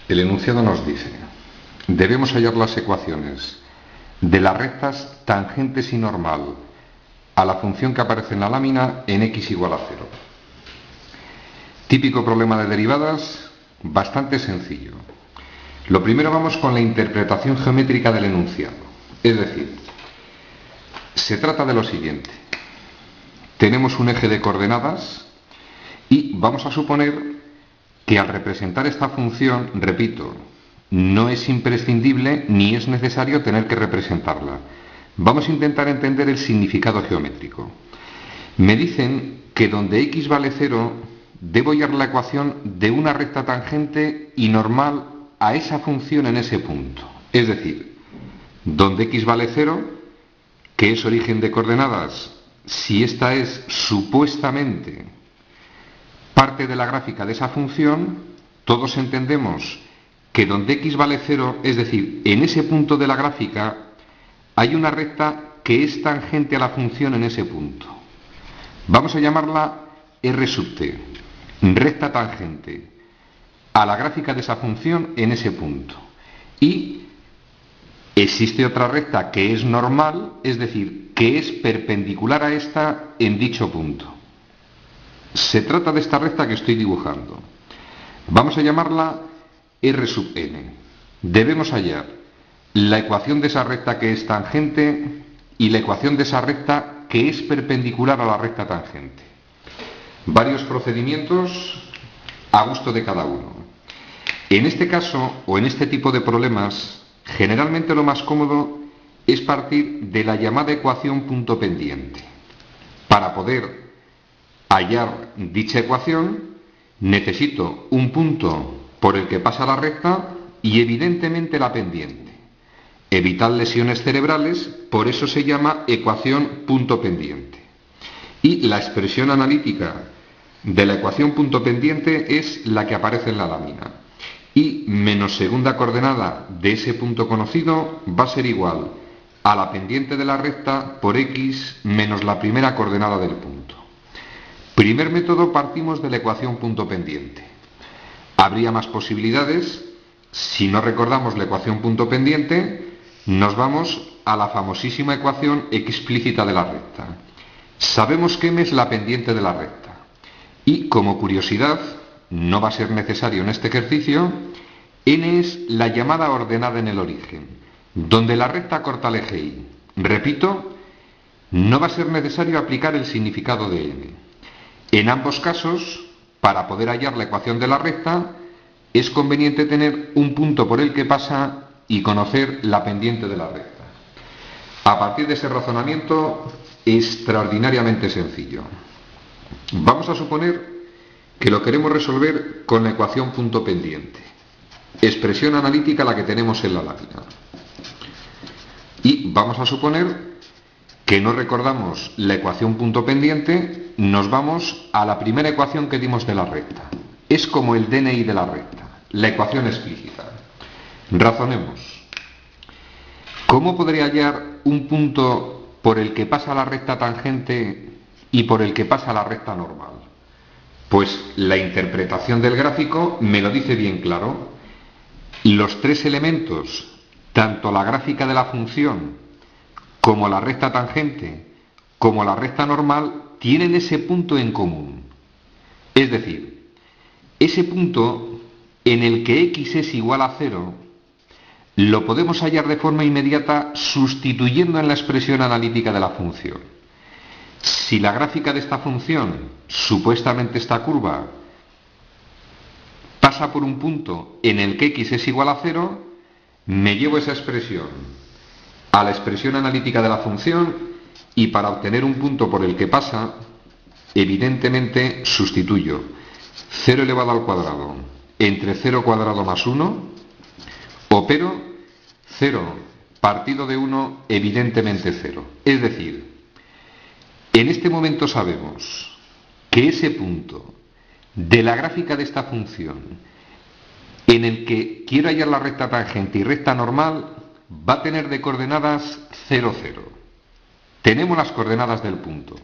El enunciado nos dice: debemos hallar las ecuaciones de las rectas tangentes y normal a la función que aparece en la lámina en x igual a 0. Típico problema de derivadas, bastante sencillo. Lo primero vamos con la interpretación geométrica del enunciado. Es decir, se trata de lo siguiente. Tenemos un eje de coordenadas y vamos a suponer que al representar esta función, repito, no es imprescindible ni es necesario tener que representarla. Vamos a intentar entender el significado geométrico. Me dicen que donde x vale 0, debo hallar la ecuación de una recta tangente y normal a esa función en ese punto. Es decir, donde x vale 0, que es origen de coordenadas, si esta es supuestamente parte de la gráfica de esa función, todos entendemos que donde x vale 0, es decir, en ese punto de la gráfica, hay una recta que es tangente a la función en ese punto. Vamos a llamarla R sub t, recta tangente a la gráfica de esa función en ese punto. Y existe otra recta que es normal, es decir, que es perpendicular a esta en dicho punto. Se trata de esta recta que estoy dibujando. Vamos a llamarla R sub n. Debemos hallar la ecuación de esa recta que es tangente y la ecuación de esa recta que es perpendicular a la recta tangente. Varios procedimientos a gusto de cada uno. En este caso, o en este tipo de problemas, generalmente lo más cómodo es partir de la llamada ecuación punto pendiente. Para poder hallar dicha ecuación, necesito un punto por el que pasa la recta y evidentemente la pendiente. Evitar lesiones cerebrales, por eso se llama ecuación punto pendiente. Y la expresión analítica de la ecuación punto pendiente es la que aparece en la lámina. Y menos segunda coordenada de ese punto conocido va a ser igual a la pendiente de la recta por x menos la primera coordenada del punto. Primer método, partimos de la ecuación punto pendiente. Habría más posibilidades. Si no recordamos la ecuación punto pendiente, nos vamos a la famosísima ecuación explícita de la recta. Sabemos que m es la pendiente de la recta. Y como curiosidad, no va a ser necesario en este ejercicio, n es la llamada ordenada en el origen, donde la recta corta el eje y. Repito, no va a ser necesario aplicar el significado de n. En ambos casos, para poder hallar la ecuación de la recta, es conveniente tener un punto por el que pasa y conocer la pendiente de la recta. A partir de ese razonamiento extraordinariamente sencillo, vamos a suponer que lo queremos resolver con la ecuación punto pendiente, expresión analítica la que tenemos en la lámina. Y vamos a suponer que no recordamos la ecuación punto pendiente, nos vamos a la primera ecuación que dimos de la recta. Es como el DNI de la recta, la ecuación explícita. Razonemos. ¿Cómo podría hallar un punto por el que pasa la recta tangente y por el que pasa la recta normal? Pues la interpretación del gráfico me lo dice bien claro. Los tres elementos, tanto la gráfica de la función como la recta tangente, como la recta normal, tienen ese punto en común. Es decir, ese punto en el que x es igual a 0, lo podemos hallar de forma inmediata sustituyendo en la expresión analítica de la función. Si la gráfica de esta función, supuestamente esta curva, pasa por un punto en el que x es igual a 0, me llevo esa expresión a la expresión analítica de la función y para obtener un punto por el que pasa, evidentemente sustituyo 0 elevado al cuadrado entre 0 cuadrado más 1, opero 0 partido de 1, evidentemente 0. Es decir, en este momento sabemos que ese punto de la gráfica de esta función en el que quiero hallar la recta tangente y recta normal va a tener de coordenadas 0, 0. Tenemos las coordenadas del punto.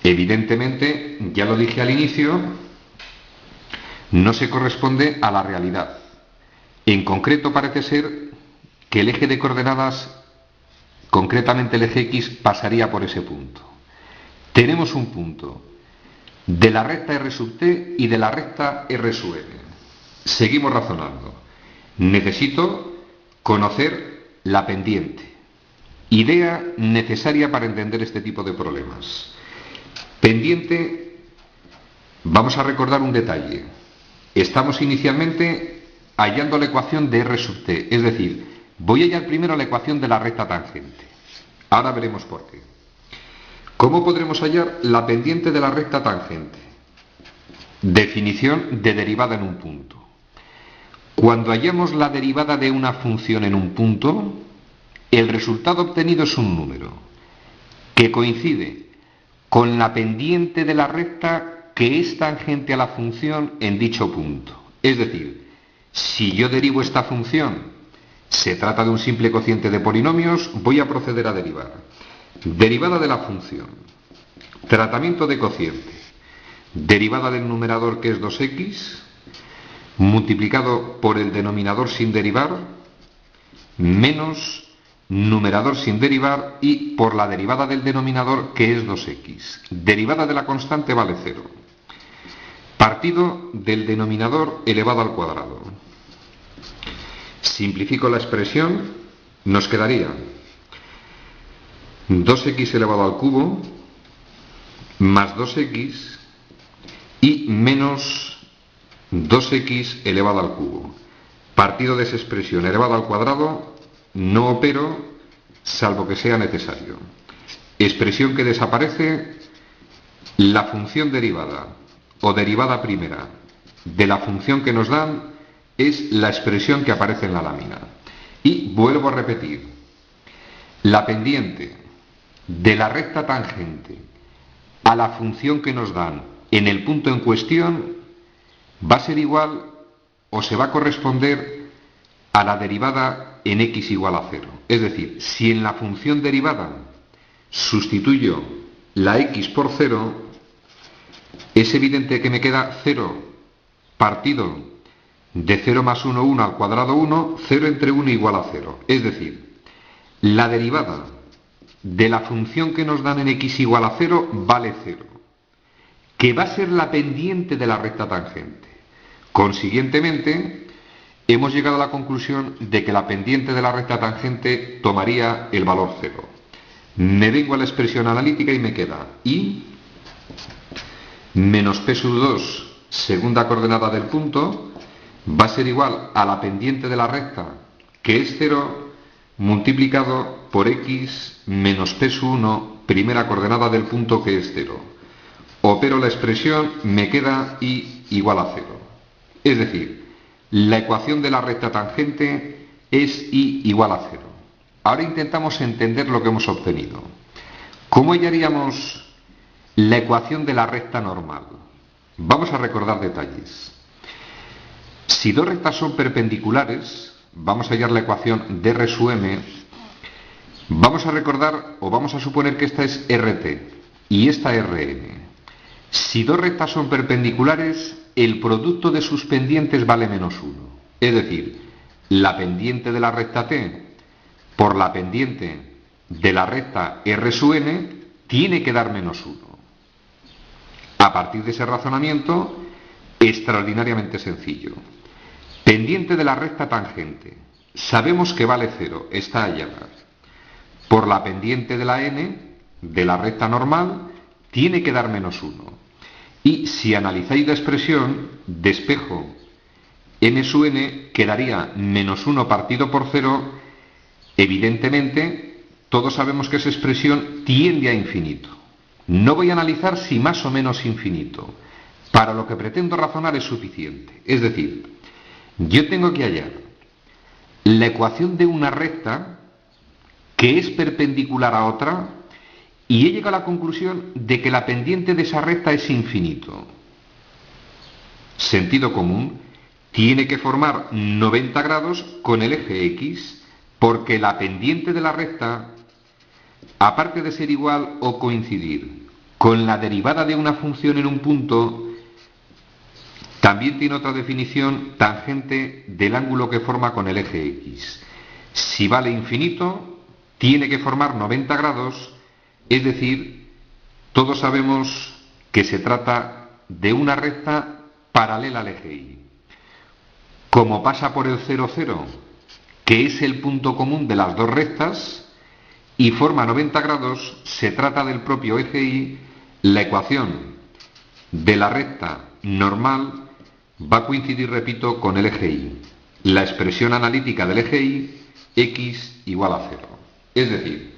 Evidentemente, ya lo dije al inicio, no se corresponde a la realidad. En concreto parece ser que el eje de coordenadas, concretamente el eje X, pasaría por ese punto. Tenemos un punto de la recta R sub t y de la recta R sub n. Seguimos razonando. Necesito conocer la pendiente. Idea necesaria para entender este tipo de problemas. Pendiente, vamos a recordar un detalle. Estamos inicialmente hallando la ecuación de R sub t, es decir, voy a hallar primero la ecuación de la recta tangente. Ahora veremos por qué. ¿Cómo podremos hallar la pendiente de la recta tangente? Definición de derivada en un punto. Cuando hallamos la derivada de una función en un punto, el resultado obtenido es un número que coincide con la pendiente de la recta que es tangente a la función en dicho punto. Es decir, si yo derivo esta función, se trata de un simple cociente de polinomios, voy a proceder a derivar. Derivada de la función, tratamiento de cociente, derivada del numerador que es 2x, multiplicado por el denominador sin derivar, menos numerador sin derivar y por la derivada del denominador que es 2x. Derivada de la constante vale 0. Partido del denominador elevado al cuadrado. Simplifico la expresión, nos quedaría 2x elevado al cubo más 2x y menos 2x elevado al cubo. Partido de esa expresión elevado al cuadrado no opero salvo que sea necesario. Expresión que desaparece, la función derivada o derivada primera de la función que nos dan es la expresión que aparece en la lámina. Y vuelvo a repetir, la pendiente de la recta tangente a la función que nos dan en el punto en cuestión va a ser igual o se va a corresponder a la derivada en x igual a 0. Es decir, si en la función derivada sustituyo la x por 0, es evidente que me queda 0 partido de 0 más 1, 1 al cuadrado 1, 0 entre 1 igual a 0. Es decir, la derivada de la función que nos dan en x igual a 0 vale 0, que va a ser la pendiente de la recta tangente. Consiguientemente, hemos llegado a la conclusión de que la pendiente de la recta tangente tomaría el valor 0. Me vengo a la expresión analítica y me queda y menos p sub 2, segunda coordenada del punto, va a ser igual a la pendiente de la recta, que es 0, multiplicado por x menos p sub 1, primera coordenada del punto, que es 0. Opero la expresión, me queda y igual a 0. Es decir, la ecuación de la recta tangente es y igual a 0. Ahora intentamos entender lo que hemos obtenido. ¿Cómo hallaríamos la ecuación de la recta normal? Vamos a recordar detalles. Si dos rectas son perpendiculares, vamos a hallar la ecuación de R sub m. Vamos a recordar o vamos a suponer que esta es RT y esta Rn. Si dos rectas son perpendiculares, el producto de sus pendientes vale menos 1. Es decir, la pendiente de la recta t por la pendiente de la recta R sub n tiene que dar menos 1. A partir de ese razonamiento, extraordinariamente sencillo. Pendiente de la recta tangente. Sabemos que vale 0, está hallada. Por la pendiente de la n, de la recta normal, tiene que dar menos 1. Y si analizáis la expresión, despejo n sub n, quedaría menos 1 partido por 0. Evidentemente, todos sabemos que esa expresión tiende a infinito. No voy a analizar si más o menos infinito. Para lo que pretendo razonar es suficiente. Es decir, yo tengo que hallar la ecuación de una recta que es perpendicular a otra y he llegado a la conclusión de que la pendiente de esa recta es infinito. Sentido común, tiene que formar 90 grados con el eje X, porque la pendiente de la recta, aparte de ser igual o coincidir con la derivada de una función en un punto, También tiene otra definición tangente del ángulo que forma con el eje X. Si vale infinito, tiene que formar 90 grados, es decir, todos sabemos que se trata de una recta paralela al eje Y. Como pasa por el 0, 0, que es el punto común de las dos rectas, y forma 90 grados, se trata del propio eje Y, la ecuación de la recta normal va a coincidir, repito, con el eje Y. La expresión analítica del eje Y, x igual a 0. Es decir,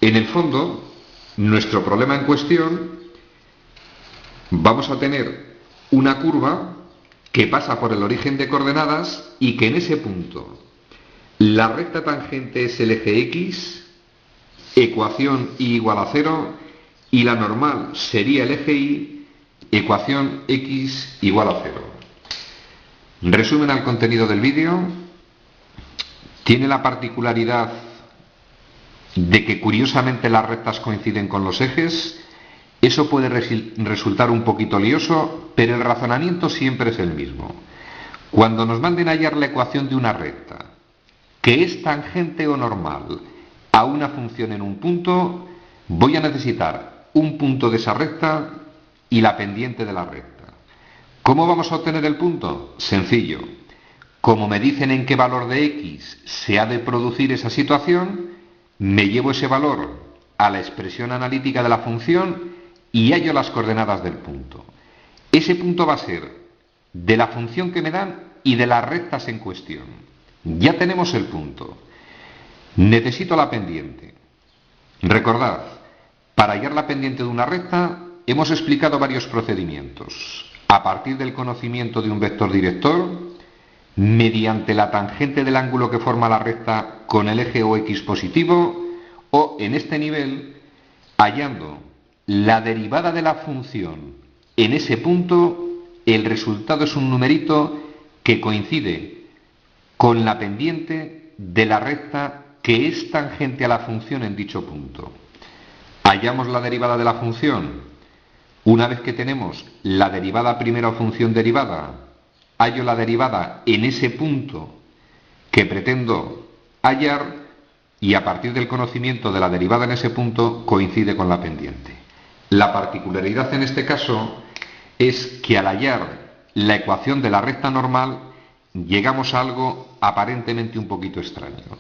en el fondo, nuestro problema en cuestión, vamos a tener una curva que pasa por el origen de coordenadas y que en ese punto la recta tangente es el eje X, ecuación Y igual a 0, y la normal sería el eje Y, ecuación X igual a 0. Resumen al contenido del vídeo. Tiene la particularidad de que curiosamente las rectas coinciden con los ejes. Eso puede resultar un poquito lioso, pero el razonamiento siempre es el mismo. Cuando nos manden a hallar la ecuación de una recta que es tangente o normal a una función en un punto, voy a necesitar un punto de esa recta y la pendiente de la recta. ¿Cómo vamos a obtener el punto? Sencillo. Como me dicen en qué valor de x se ha de producir esa situación, me llevo ese valor a la expresión analítica de la función y hallo las coordenadas del punto. Ese punto va a ser de la función que me dan y de las rectas en cuestión. Ya tenemos el punto. Necesito la pendiente. Recordad, para hallar la pendiente de una recta hemos explicado varios procedimientos. A partir del conocimiento de un vector director, mediante la tangente del ángulo que forma la recta con el eje OX positivo, o en este nivel, hallando la derivada de la función en ese punto, el resultado es un numerito que coincide con la pendiente de la recta que es tangente a la función en dicho punto. Hallamos la derivada de la función. Una vez que tenemos la derivada primera o función derivada, hallo la derivada en ese punto que pretendo hallar y a partir del conocimiento de la derivada en ese punto coincide con la pendiente. La particularidad en este caso es que al hallar la ecuación de la recta normal llegamos a algo aparentemente un poquito extraño.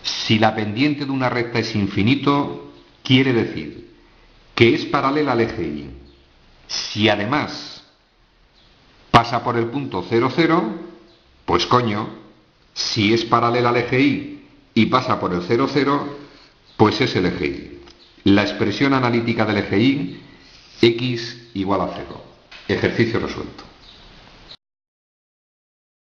Si la pendiente de una recta es infinito, quiere decir que es paralela al eje Y. Si además pasa por el punto 0, 0, pues coño, si es paralela al eje Y pasa por el 0, 0, pues es el eje Y. La expresión analítica del eje Y, x igual a 0. Ejercicio resuelto.